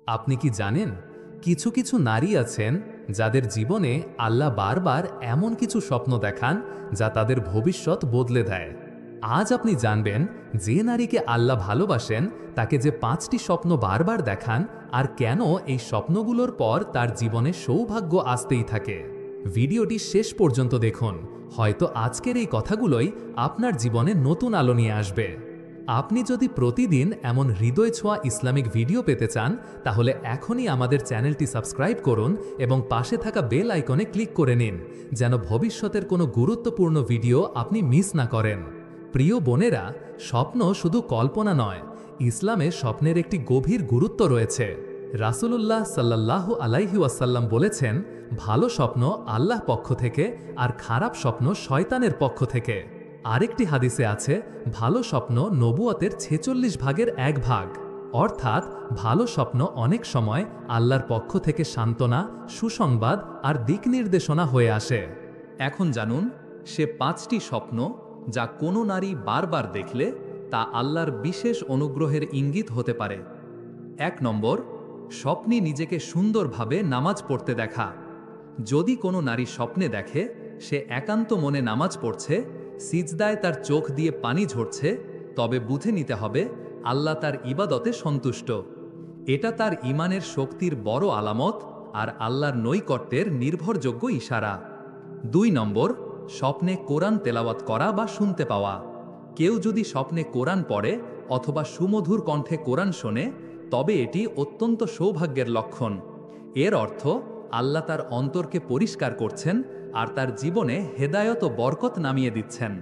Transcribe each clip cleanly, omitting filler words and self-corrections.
আপনি কি জানেন, কিছু কিছু নারী আছেন যাদের জীবনে আল্লাহ বারবার এমন কিছু স্বপ্ন দেখান যা তাদের ভবিষ্যৎ বদলে দেয়। আজ আপনি জানবেন যে নারীকে আল্লাহ ভালোবাসেন তাকে যে 5টি স্বপ্ন বারবার দেখান আর কেন এই স্বপ্নগুলোর পর তার জীবনে সৌভাগ্য আসতেই থাকে। ভিডিওটি শেষ পর্যন্ত দেখুন, হয়তো আজকের এই কথাগুলোই আপনার জীবনে নতুন আলো নিয়ে আসবে। আপনি যদি প্রতিদিন এমন হৃদয় ছোঁয়া ইসলামিক ভিডিও পেতে চান, তাহলে এখনই আমাদের চ্যানেলটি সাবস্ক্রাইব করুন এবং পাশে থাকা বেল আইকনে ক্লিক করে নিন, যেন ভবিষ্যতের কোনো গুরুত্বপূর্ণ ভিডিও আপনি মিস না করেন। প্রিয় বোনেরা, স্বপ্ন শুধু কল্পনা নয়, ইসলামে স্বপ্নের একটি গভীর গুরুত্ব রয়েছে। রাসূলুল্লাহ সাল্লাল্লাহু আলাইহি ওয়াসাল্লাম বলেছেন, ভালো স্বপ্ন আল্লাহ পক্ষ থেকে আর খারাপ স্বপ্ন শয়তানের পক্ষ থেকে। আরেকটি হাদিসে আছে, ভালো স্বপ্ন নবুয়তের 46 ভাগের 1 ভাগ। অর্থাৎ ভালো স্বপ্ন অনেক সময় আল্লাহর পক্ষ থেকে সান্ত্বনা, সুসংবাদ আর দিক নির্দেশনা হয়ে আসে। এখন জানুন সে 5টি স্বপ্ন যা কোনো নারী বারবার দেখলে তা আল্লাহর বিশেষ অনুগ্রহের ইঙ্গিত হতে পারে। 1 নম্বর, স্বপ্নে নিজেকে সুন্দরভাবে নামাজ পড়তে দেখা। যদি কোনো নারী স্বপ্নে দেখে সে একান্ত মনে নামাজ পড়ছে, সিজদায় তার চোখ দিয়ে পানি ঝরছে, তবে বুঝে নিতে হবে আল্লাহ তার ইবাদতে সন্তুষ্ট। এটা তার ঈমানের শক্তির বড় আলামত আর আল্লাহর নৈকট্যের নির্ভরযোগ্য ইশারা। 2 নম্বর, স্বপ্নে কোরআন তেলাওয়াত করা বা শুনতে পাওয়া। কেউ যদি স্বপ্নে কোরআন পড়ে অথবা সুমধুর কণ্ঠে কোরআন শোনে, তবে এটি অত্যন্ত সৌভাগ্যের লক্ষণ। এর অর্থ আল্লাহ তার অন্তরকে পরিষ্কার করছেন আর তার জীবনে হেদায়ত ও বরকত নামিয়ে দিচ্ছেন।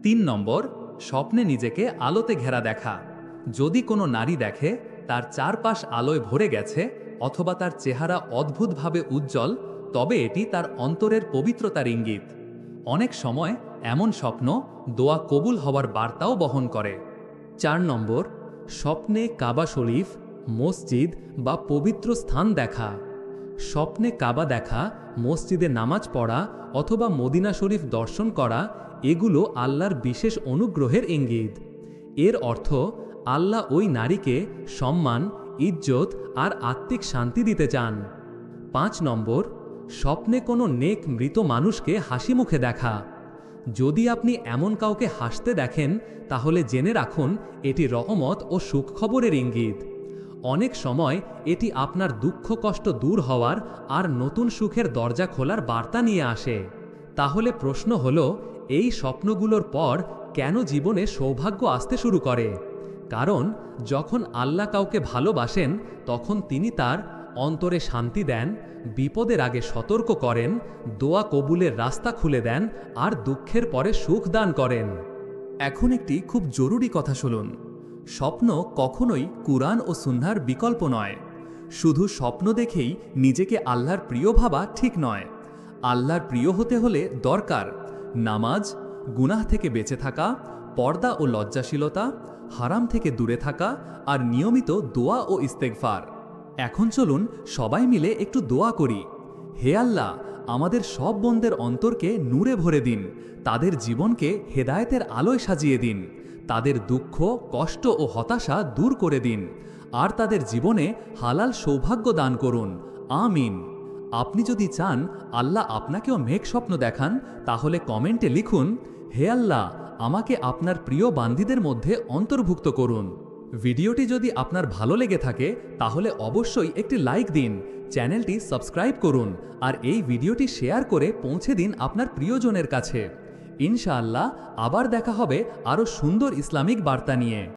3 নম্বর, স্বপ্নে নিজেকে আলোতে ঘেরা দেখা। যদি কোনো নারী দেখে তার চারপাশ আলোয় ভরে গেছে অথবা তার চেহারা অদ্ভুতভাবে উজ্জ্বল, তবে এটি তার অন্তরের পবিত্রতার ইঙ্গিত। অনেক সময় এমন স্বপ্ন দোয়া কবুল হওয়ার বার্তাও বহন করে। 4 নম্বর, স্বপ্নে কাবা শরীফ, মসজিদ বা পবিত্র স্থান দেখা। স্বপ্নে কাবা দেখা, মসজিদে নামাজ পড়া অথবা মদিনা শরীফ দর্শন করা, এগুলো আল্লাহর বিশেষ অনুগ্রহের ইঙ্গিত। এর অর্থ আল্লাহ ওই নারীকে সম্মান, ইজ্জত আর আত্মিক শান্তি দিতে চান। 5 নম্বর, স্বপ্নে কোনো নেক মৃত মানুষকে হাসি মুখে দেখা। যদি আপনি এমন কাউকে হাসতে দেখেন, তাহলে জেনে রাখুন এটি রহমত ও সুখবরের ইঙ্গিত। অনেক সময় এটি আপনার দুঃখ কষ্ট দূর হওয়ার আর নতুন সুখের দরজা খোলার বার্তা নিয়ে আসে। তাহলে প্রশ্ন হলো, এই স্বপ্নগুলোর পর কেন জীবনে সৌভাগ্য আসতে শুরু করে? কারণ যখন আল্লাহ কাউকে ভালোবাসেন, তখন তিনি তার অন্তরে শান্তি দেন, বিপদের আগে সতর্ক করেন, দোয়া কবুলের রাস্তা খুলে দেন আর দুঃখের পরে সুখ দান করেন। এখন একটি খুব জরুরি কথা শুনুন। স্বপ্ন কখনোই কুরআন ও সুন্নাহর বিকল্প নয়। শুধু স্বপ্ন দেখেই নিজেকে আল্লাহর প্রিয় ভাবা ঠিক নয়। আল্লাহর প্রিয় হতে হলে দরকার নামাজ, গুনাহ থেকে বেঁচে থাকা, পর্দা ও লজ্জাশীলতা, হারাম থেকে দূরে থাকা আর নিয়মিত দোয়া ও ইস্তেগফার। এখন চলুন সবাই মিলে একটু দোয়া করি। হে আল্লাহ, আমাদের সব বোনদের অন্তরকে নূরে ভরে দিন, তাদের জীবনকে হেদায়েতের আলোয় সাজিয়ে দিন, তাদের দুঃখ, কষ্ট ও হতাশা দূর করে দিন আর তাদের জীবনে হালাল সৌভাগ্য দান করুন। আমিন। আপনি যদি চান আল্লাহ আপনাকেও মেঘ স্বপ্ন দেখান, তাহলে কমেন্টে লিখুন, হে আল্লাহ, আমাকে আপনার প্রিয় বান্দীদের মধ্যে অন্তর্ভুক্ত করুন। ভিডিওটি যদি আপনার ভালো লেগে থাকে, তাহলে অবশ্যই একটি লাইক দিন, চ্যানেলটি সাবস্ক্রাইব করুন আর এই ভিডিওটি শেয়ার করে পৌঁছে দিন আপনার প্রিয়জনের কাছে। ইনশাআল্লাহ আবার দেখা হবে আরও সুন্দর ইসলামিক বার্তা নিয়ে।